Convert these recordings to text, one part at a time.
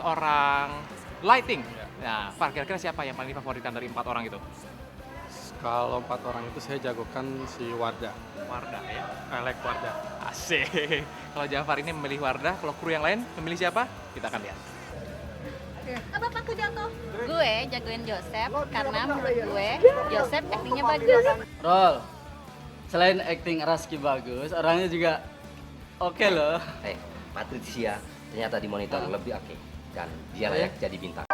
orang lighting. Nah, Far, kira-kira siapa yang paling difavoritkan dari 4 orang itu? Kalau 4 orang itu saya jagokan si Wardah, Wardah ya. Elek Wardah. Asik. Kalau Jafar ini memilih Wardah, kalau kru yang lain memilih siapa? Kita akan lihat. Apa Pak jatuh? Gue jagoin Joseph karena menurut gue Joseph aktingnya bagus. Rol, selain acting Raski bagus, orangnya juga oke loh. Patricia ternyata di monitor lebih oke dan dia Oh ya? layak jadi bintang.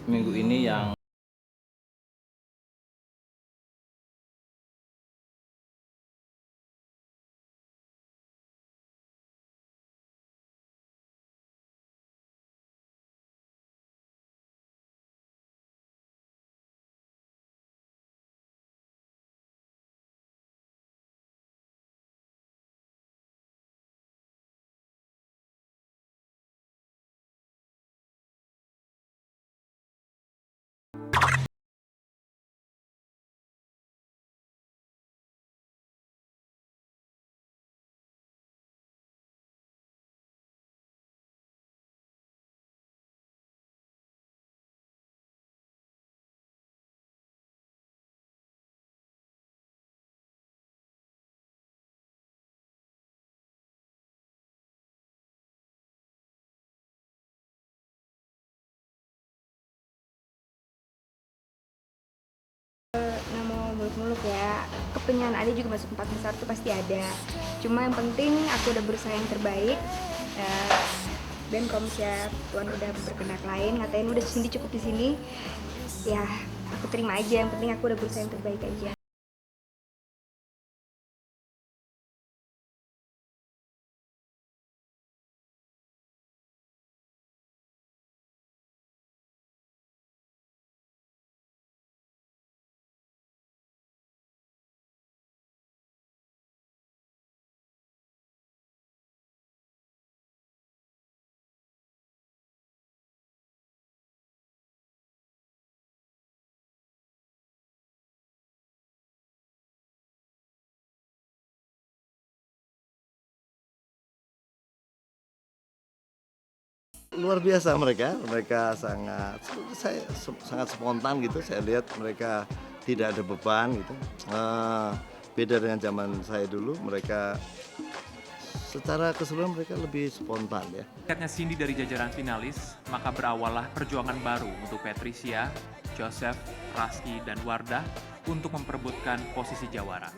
Minggu ini yang Nggak mau muluk-muluk ya, kepengen ada juga masuk 4 besar tuh pasti ada, cuma yang penting aku udah berusaha yang terbaik. eh, dan kalau misalnya Tuhan udah berkehendak lain ngatain udah Cindy cukup di sini, ya aku terima aja, yang penting aku udah berusaha yang terbaik aja. Luar biasa mereka sangat sangat spontan gitu. Saya lihat mereka tidak ada beban gitu. Beda dengan zaman saya dulu, mereka secara keseluruhan mereka lebih spontan ya. Tiketnya Cindy dari jajaran finalis, maka berawallah perjuangan baru untuk Patricia, Joseph, Raski, dan Wardah untuk memperebutkan posisi jawara.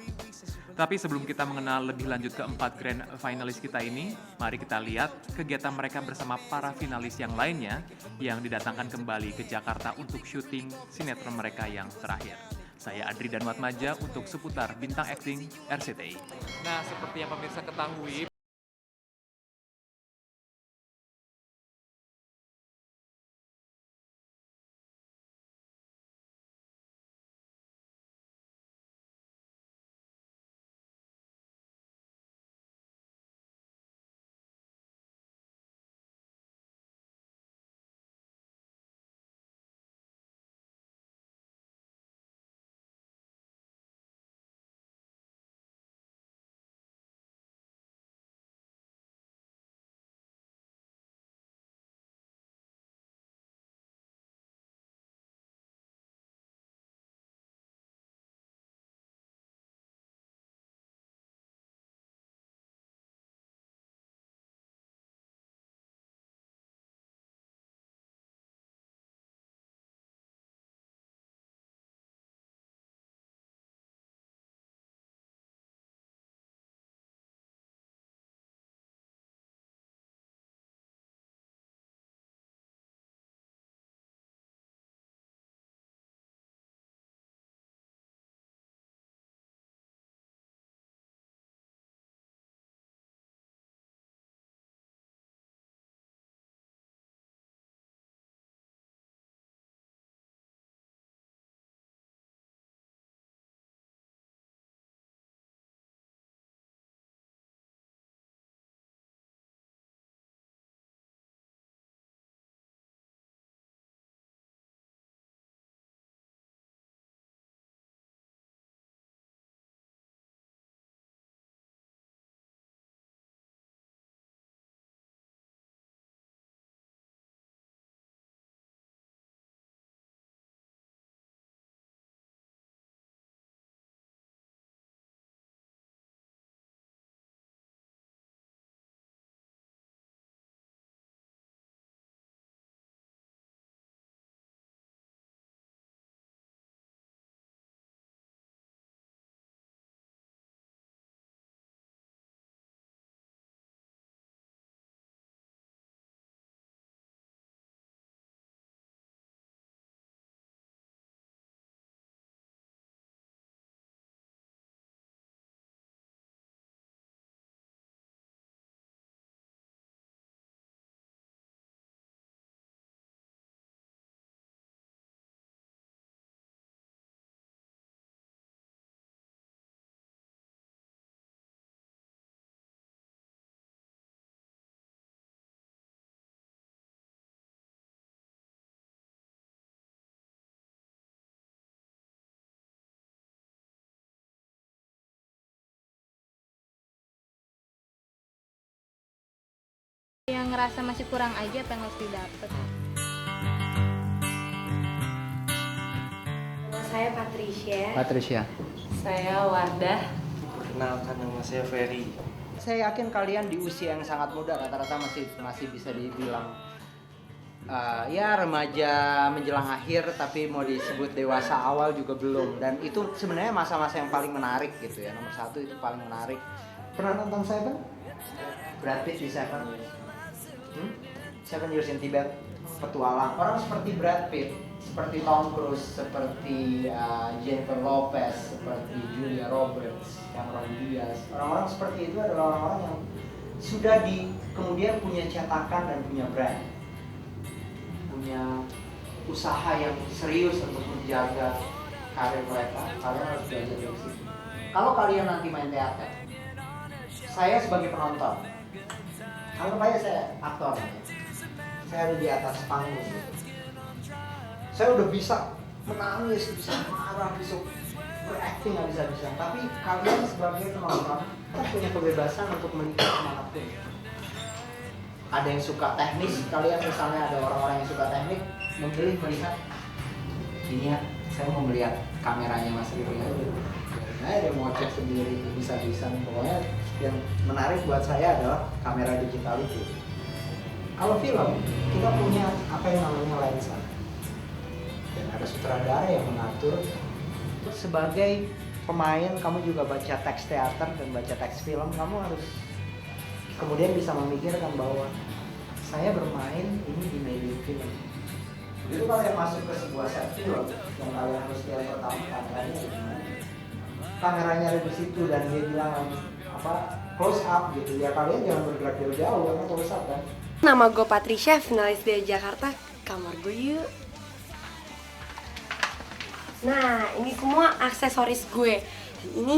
Tapi sebelum kita mengenal lebih lanjut ke 4 grand finalis kita ini, mari kita lihat kegiatan mereka bersama para finalis yang lainnya yang didatangkan kembali ke Jakarta untuk syuting sinetron mereka yang terakhir. Saya Adri dan Watmaja untuk seputar bintang acting RCTI. Nah, seperti yang pemirsa ketahui, ngerasa masih kurang aja apa yang harus didapet. Saya Patricia. Patricia. Saya Wardah. Perkenalkan, nama saya Ferry. Saya yakin kalian di usia yang sangat muda, rata-rata masih bisa dibilang ya remaja menjelang akhir, tapi mau disebut dewasa awal juga belum. Dan itu sebenarnya masa-masa yang paling menarik gitu ya. Nomor satu itu paling menarik. Pernah nonton Seven? Brad Pitt di Seven. Seven Years in Tibet, petualang. Orang seperti Brad Pitt, seperti Tom Cruise, seperti Jennifer Lopez, seperti Julia Roberts, Cameron Diaz. Orang-orang seperti itu adalah orang-orang yang sudah kemudian punya cetakan dan punya brand, punya usaha yang serius untuk menjaga karir mereka. Kalian harus belajar dari situ. Kalau kalian nanti main teater, saya sebagai penonton, anggap aja saya aktor, saya ada di atas panggung. Saya udah bisa menangis, bisa marah, bisa berakting habis-habisan. Tapi kalian sebagai penonton punya kebebasan untuk melihat kemanapun. Ada yang suka teknis, kalian misalnya ada orang-orang yang suka teknik, memilih melihat ini ya, saya mau melihat kameranya Mas Riri aja. Nah, dia mau cek sendiri bisa-bisa. Pokoknya yang menarik buat saya adalah kamera digital itu. Kalau film, kita punya apa yang namanya lensa. Dan ada sutradara yang mengatur. Sebagai pemain, kamu juga baca teks teater dan baca teks film, kamu harus kemudian bisa memikirkan bahwa saya bermain ini di media film. Jadi kalau yang masuk ke sebuah set film, yang kalian harus lihat pertama kameranya gimana? Kameranya ada di situ dan dia bilang close up gitu ya, kalian jangan bergerak jauh-jauh karena close up kan. Nama gue Patricia, finalis dari Jakarta. Kamar gue yuk. Nah, ini semua aksesoris gue. Dan ini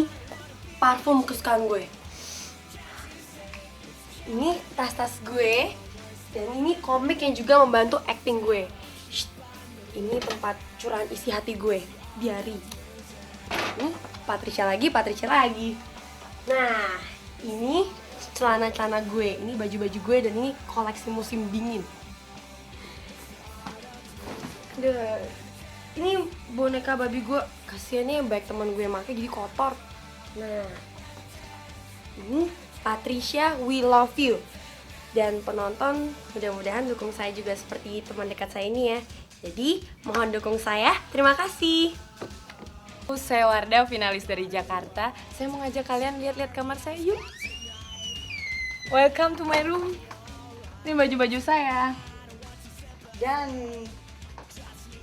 parfum kesukaan gue. Ini tas-tas gue. Dan ini komik yang juga membantu acting gue. Shh, ini tempat curahan isi hati gue. Diary. Ini Patricia lagi. Nah, ini celana-celana gue. Ini baju-baju gue dan ini koleksi musim dingin. Ini boneka babi gue, kasiannya baik teman gue pakai jadi kotor. Nah, ini Patricia, we love you. Dan penonton, mudah-mudahan dukung saya juga seperti teman dekat saya ini ya. Jadi, mohon dukung saya. Terima kasih. Saya Wardah, finalis dari Jakarta. Saya mau ngajak kalian lihat-lihat kamar saya, yuk. Welcome to my room. Ini baju-baju saya. Dan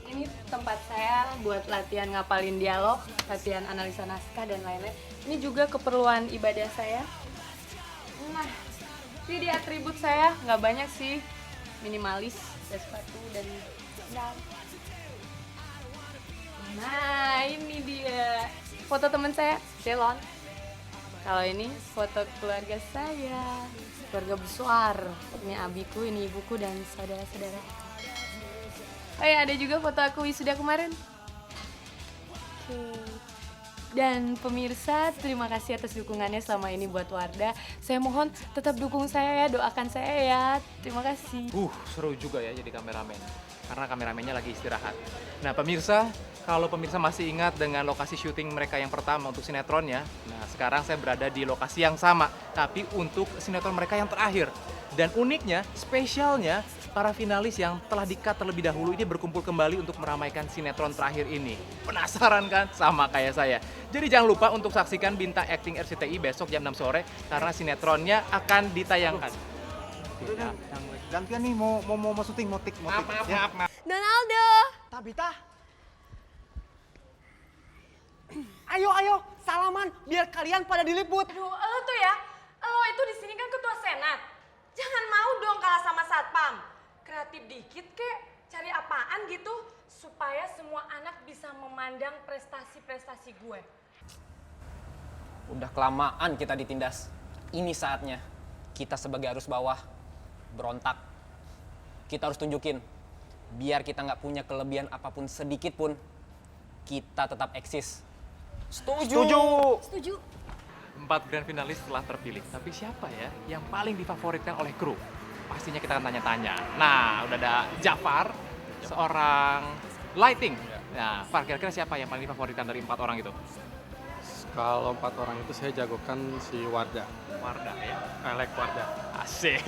ini tempat saya buat latihan ngapalin dialog, latihan analisa naskah dan lain-lain. Ini juga keperluan ibadah saya. Nah, ini dia atribut saya, nggak banyak sih, minimalis, ada sepatu dan sandal. Nah, ini dia foto teman saya, Celon. Kalau ini foto keluarga saya, keluarga besar. Ini abiku, ini ibuku dan saudara-saudara. Oh ya, ada juga foto aku wisuda kemarin. Oke. Dan pemirsa, terima kasih atas dukungannya selama ini buat Wardah. Saya mohon tetap dukung saya ya, doakan saya ya. Terima kasih. Seru juga ya jadi kameramen. Karena kameramennya lagi istirahat. Nah pemirsa, kalau pemirsa masih ingat dengan lokasi syuting mereka yang pertama untuk sinetronnya, nah sekarang saya berada di lokasi yang sama, tapi untuk sinetron mereka yang terakhir. Dan uniknya, spesialnya, para finalis yang telah di-cut terlebih dahulu ini berkumpul kembali untuk meramaikan sinetron terakhir ini. Penasaran kan? Sama kayak saya. Jadi jangan lupa untuk saksikan Bintang Acting RCTI besok jam 6 sore, karena sinetronnya akan ditayangkan. Gantian nih mau syuting motik. Maaf. Donaldo! Tabita. Ayo, salaman biar kalian pada diliput. Aduh, lo tuh ya, lo itu di sini kan ketua senat. Jangan mau dong kalah sama satpam. Kreatif dikit kek, cari apaan gitu supaya semua anak bisa memandang prestasi-prestasi gue. Udah kelamaan kita ditindas. Ini saatnya kita sebagai arus bawah berontak. Kita harus tunjukin biar kita nggak punya kelebihan apapun sedikit pun, kita tetap eksis. Setuju. 4 grand finalis telah terpilih, tapi siapa ya yang paling difavoritkan oleh kru? pastinya kita akan tanya-tanya. Nah, udah ada Jafar, seorang lighting. Nah, Far, kira-kira siapa yang paling favoritkan dari 4 orang itu? Kalau 4 orang itu saya jagokan si Wardah. Wardah ya? Elek Wardah. Asik.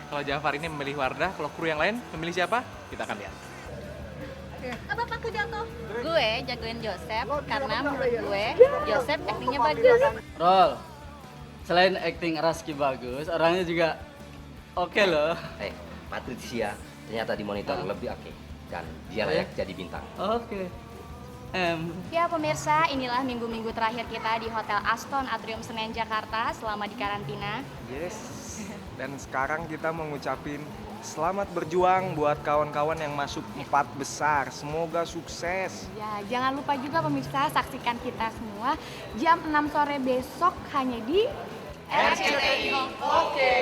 Kalau Jafar ini memilih Wardah, kalau kru yang lain memilih siapa? Kita akan lihat. Apa aku jatuh? Gue jagoin Joseph karena menurut gue Joseph aktingnya bagus. Roll. Selain acting Raski bagus, orangnya juga oke loh. Patricia ternyata di monitor lebih oke. Dan dia layak jadi bintang. Oke. Ya pemirsa, inilah minggu-minggu terakhir kita di Hotel Aston Atrium Senen Jakarta selama di karantina. Yes. Dan sekarang kita mau ngucapin selamat berjuang buat kawan-kawan yang masuk 4 besar. Semoga sukses. Ya, jangan lupa juga pemirsa saksikan kita semua jam 6 sore besok hanya di RCTI. Oke.